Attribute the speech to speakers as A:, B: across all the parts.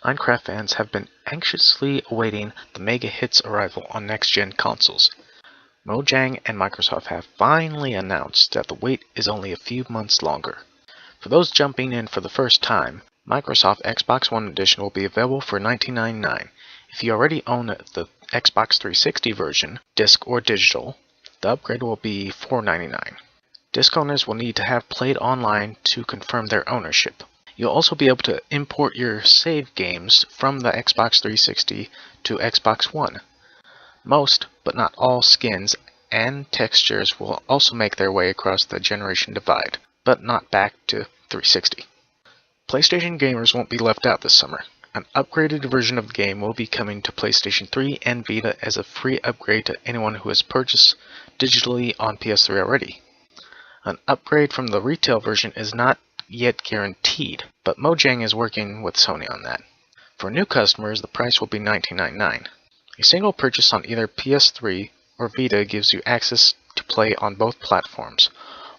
A: Minecraft fans have been anxiously awaiting the mega hit's arrival on next-gen consoles. Mojang and Microsoft have finally announced that the wait is only a few months longer. For those jumping in for the first time, Microsoft Xbox One Edition will be available for $19.99. If you already own the Xbox 360 version, disc or digital, the upgrade will be $4.99. Disc owners will need to have played online to confirm their ownership. You'll also be able to import your save games from the Xbox 360 to Xbox One. Most, but not all, skins and textures will also make their way across the generation divide, but not back to 360. PlayStation gamers won't be left out this summer. An upgraded version of the game will be coming to PlayStation 3 and Vita as a free upgrade to anyone who has purchased digitally on PS3 already. An upgrade from the retail version is not yet guaranteed, but Mojang is working with Sony on that. For new customers, the price will be $19.99. A single purchase on either PS3 or Vita gives you access to play on both platforms.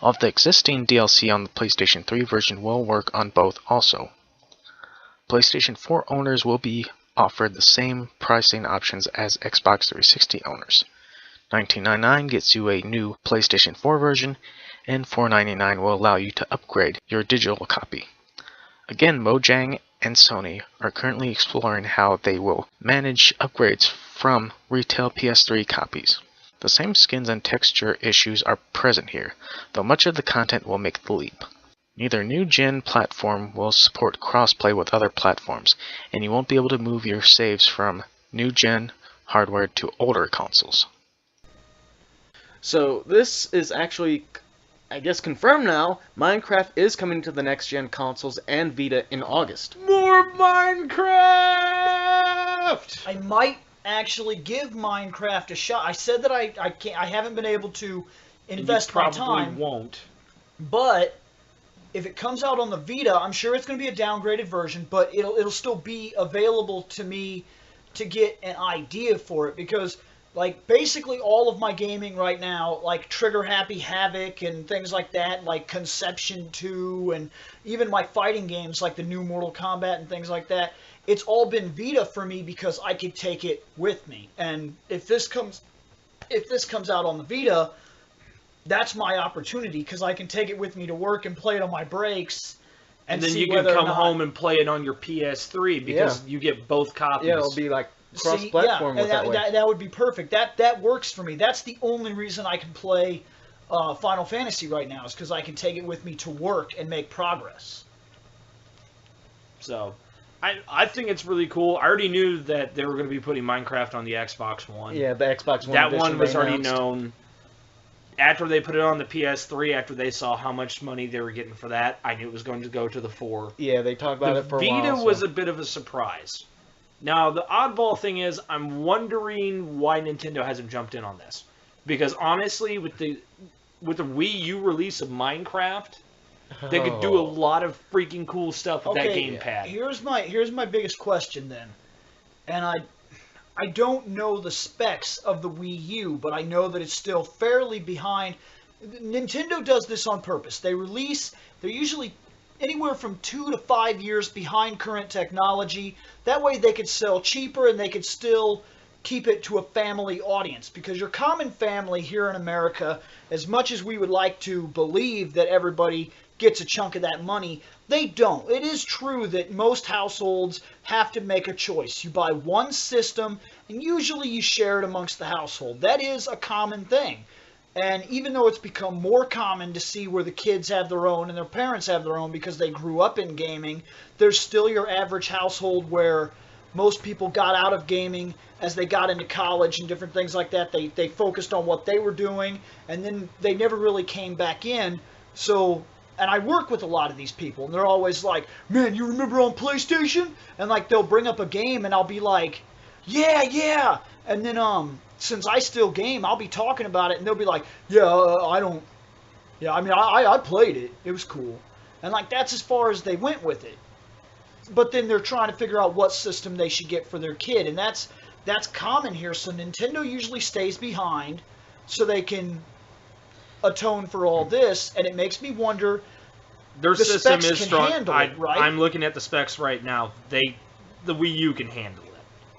A: All of the existing DLC on the PlayStation 3 version will work on both also. PlayStation 4 owners will be offered the same pricing options as Xbox 360 owners. $19.99 gets you a new PlayStation 4 version, and $4.99 will allow you to upgrade your digital copy. Again, Mojang and Sony are currently exploring how they will manage upgrades from retail PS3 copies. The same skins and texture issues are present here, though much of the content will make the leap. Neither new-gen platform will support crossplay with other platforms, and you won't be able to move your saves from new-gen hardware to older consoles.
B: So this is actually, I guess, confirmed now. Minecraft is coming to the next-gen consoles and Vita in August.
C: More Minecraft!
D: I might actually give Minecraft a shot. I said that I haven't been able to invest my time.
C: You probably won't.
D: But if it comes out on the Vita, I'm sure it's going to be a downgraded version, but it'll still be available to me to get an idea for it, because like basically all of my gaming right now, like Trigger Happy Havoc and things like that, like Conception 2, and even my fighting games like the new Mortal Kombat and things like that, it's all been Vita for me because I could take it with me. And if this comes out on the Vita, that's my opportunity, because I can take it with me to work and play it on my breaks.
C: And then you can come home and play it on your PS3 because you get both copies.
B: Yeah, it'll be like cross-platform with that way.
D: That would be perfect. That works for me. That's the only reason I can play Final Fantasy right now, is because I can take it with me to work and make progress.
C: So, I think it's really cool. I already knew that they were going to be putting Minecraft on the Xbox One.
B: Yeah, the Xbox One.
C: That one was already known. After they put it on the PS3, after they saw how much money they were getting for that, I knew it was going to go to the 4.
B: Yeah, they talked about it for a while.
C: Vita was a bit of a surprise. Now, the oddball thing is, I'm wondering why Nintendo hasn't jumped in on this. Because honestly, with the Wii U release of Minecraft, they could do a lot of freaking cool stuff with that gamepad.
D: Here's my biggest question then. And I don't know the specs of the Wii U, but I know that it's still fairly behind. Nintendo does this on purpose. They're usually anywhere from 2 to 5 years behind current technology. That way they could sell cheaper and they could still keep it to a family audience. Because your common family here in America, as much as we would like to believe that everybody gets a chunk of that money, they don't. It is true that most households have to make a choice. You buy one system, and usually you share it amongst the household. That is a common thing. And even though it's become more common to see where the kids have their own and their parents have their own because they grew up in gaming, there's still your average household where most people got out of gaming as they got into college and different things like that. They focused on what they were doing, and then they never really came back in. So... And I work with a lot of these people, and they're always like, man, you remember on PlayStation? And, like, they'll bring up a game, and I'll be like, yeah. And then, since I still game, I'll be talking about it, and they'll be like, I played it. It was cool. And, like, that's as far as they went with it. But then they're trying to figure out what system they should get for their kid, and that's common here. So Nintendo usually stays behind so they can atone for all this, and it makes me wonder.
C: Their system is
D: strong.
C: I'm looking at the specs right now. the Wii U can handle it.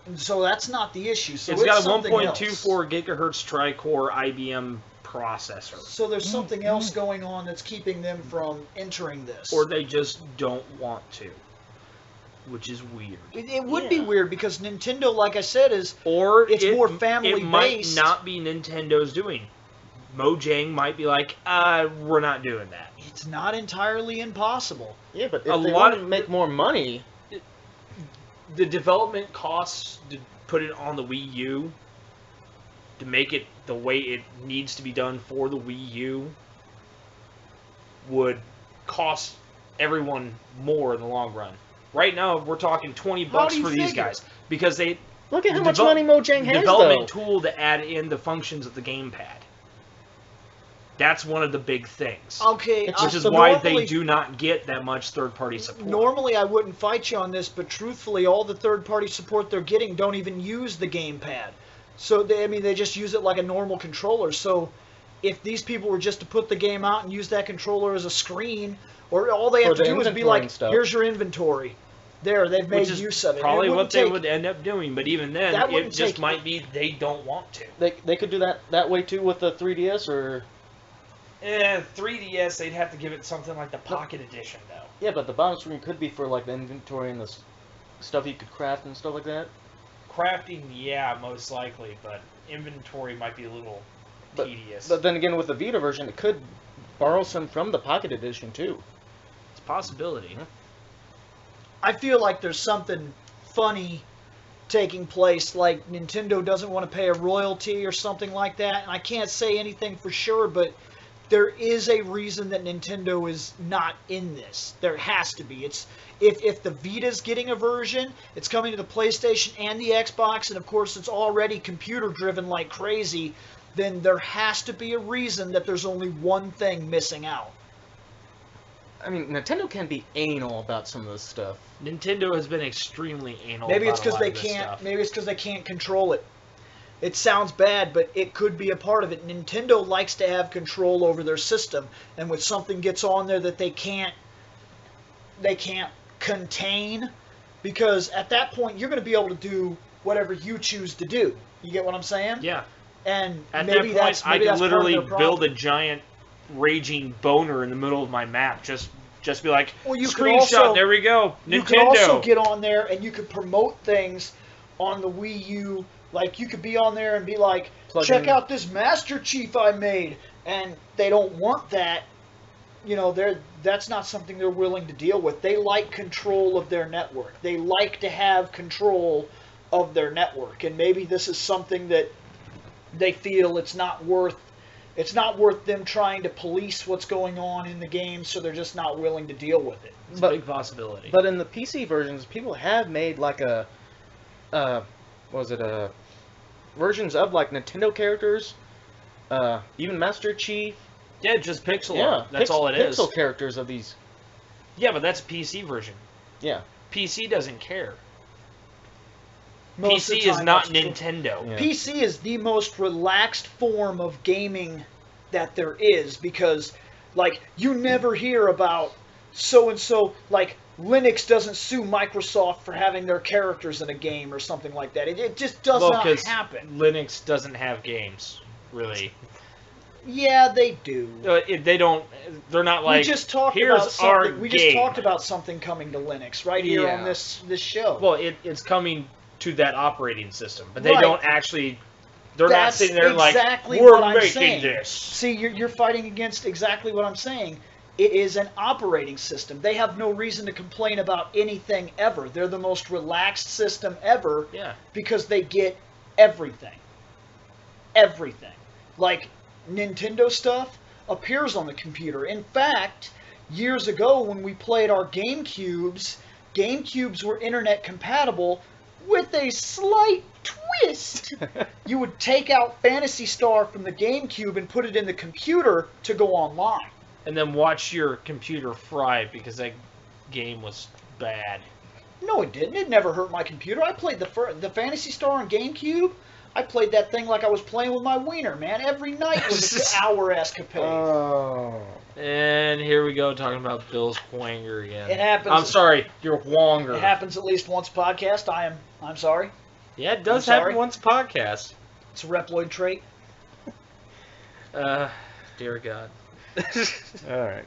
D: And so that's not the issue. So
C: It's got a
D: something
C: 1.24 gigahertz tri-core IBM processor.
D: So there's something else going on that's keeping them from entering this.
C: Or they just don't want to, which is weird.
D: It would be weird because Nintendo, like I said, it's
C: Or
D: more family
C: It might
D: based.
C: not be Nintendo's doing. Mojang might be like, we're not doing that.
D: It's not entirely impossible.
B: Yeah, but if
C: A
B: they
C: lot
B: want
C: of-
B: to make more money,
C: The development costs to put it on the Wii U, to make it the way it needs to be done for the Wii U, would cost everyone more in the long run. Right now, we're talking $20
D: How do you
C: for these
D: figure?
C: guys because they
B: look at how
C: the
B: much money Mojang has,
C: development
B: though.
C: tool to add in the functions of the gamepad. That's one of the big things.
D: Okay,
C: Which is
D: so
C: why
D: normally-
C: they do not get that much third-party support.
D: Normally, I wouldn't fight you on this, but truthfully, all the third-party support they're getting don't even use the gamepad. So they just use it like a normal controller. So if these people were just to put the game out and use that controller as a screen, or all they have
B: For
D: to
B: the
D: do is be
B: inventory
D: like,
B: and stuff.
D: "Here's your inventory." There, they've made
C: Which is
D: use of it.
C: probably
D: And it
C: what
D: wouldn't
C: they
D: take-
C: would end up doing, but even then,
D: That
C: it
D: wouldn't
C: just
D: take-
C: might be they don't want to.
B: They could do that way too with the 3DS, or
C: 3DS, they'd have to give it something like the Pocket Edition, though.
B: yeah, but the bottom screen could be for like the inventory and the stuff you could craft and stuff like that.
C: Crafting, yeah, most likely, but inventory might be a little tedious.
B: But then again, with the Vita version, it could borrow some from the Pocket Edition too.
C: It's a possibility.
D: I feel like there's something funny taking place, like Nintendo doesn't want to pay a royalty or something like that, and I can't say anything for sure, but there is a reason that Nintendo is not in this. There has to be. It's if the Vita's getting a version, it's coming to the PlayStation and the Xbox, and of course it's already computer driven like crazy, then there has to be a reason that there's only one thing missing out.
B: I mean, Nintendo can be anal about some of this stuff.
C: Nintendo has been extremely anal.
D: Maybe it's
C: because
D: because they can't. Maybe it's because they can't control it. It sounds bad, but it could be a part of it. Nintendo likes to have control over their system, and when something gets on there that they can't contain, because at that point you're going to be able to do whatever you choose to do. You get what I'm saying?
C: Yeah.
D: And
C: At
D: maybe
C: that point, I
D: maybe
C: could
D: that's part of
C: literally
D: their problem.
C: build a giant raging boner in the middle of my map. Just be like,
D: Well, you could
C: screenshot.
D: also-
C: There we go.
D: You
C: Nintendo.
D: could also get on there and you could promote things on the Wii U. Like, you could be on there and be like, check
B: in.
D: out this Master Chief I made. And they don't want that. You know, that's not something they're willing to deal with. They like control of their network. They like to have control of their network. And maybe this is something that they feel it's not worth them trying to police what's going on in the game, so they're just not willing to deal with it.
C: It's
B: But-
C: a big possibility.
B: But in the PC versions, people have made like versions of like Nintendo characters, even Master Chief.
C: yeah, just pixel
B: Yeah,
C: art. That's all it is.
B: Pixel characters of these.
C: Yeah, but that's a PC version.
B: Yeah.
C: PC doesn't care.
D: Most of the
C: PC is
D: time,
C: not
D: that's true.
C: Nintendo.
B: Yeah.
D: PC is the most relaxed form of gaming that there is, because, like, you never hear about so-and-so, like, Linux doesn't sue Microsoft for having their characters in a game or something like that. It just does
C: Well,
D: not
C: 'cause
D: happen.
C: Linux doesn't have games, really.
D: Yeah, they do.
C: They don't. They're not like.
D: we just talked
C: here's
D: about
C: our
D: something. We
C: game.
D: just talked about something coming to Linux right here on
C: Yeah.
D: this show.
C: Well, it's coming to that operating system, but they
D: Right.
C: don't actually. They're
D: That's
C: not sitting there
D: exactly
C: like we're
D: what I'm
C: making
D: saying.
C: this.
D: See, you're fighting against exactly what I'm saying. It is an operating system. They have no reason to complain about anything ever. They're the most relaxed system ever
C: Yeah.
D: because they get everything. Everything. Like, Nintendo stuff appears on the computer. In fact, years ago when we played our GameCubes were internet compatible with a slight twist. You would take out Phantasy Star from the GameCube and put it in the computer to go online.
C: And then watch your computer fry because that game was bad.
D: No, it didn't. It never hurt my computer. I played the Phantasy Star on GameCube I played that thing like I was playing with my wiener, man. Every night was an hour escapade.
C: Oh. And here we go talking about Bill's Quanger again.
D: It happens.
C: I'm sorry, you're Wonger.
D: It happens at least once a podcast. I'm sorry.
C: Yeah, it does
D: I'm
C: happen
D: sorry.
C: once a podcast.
D: It's a Reploid trait.
C: Dear God.
A: All right.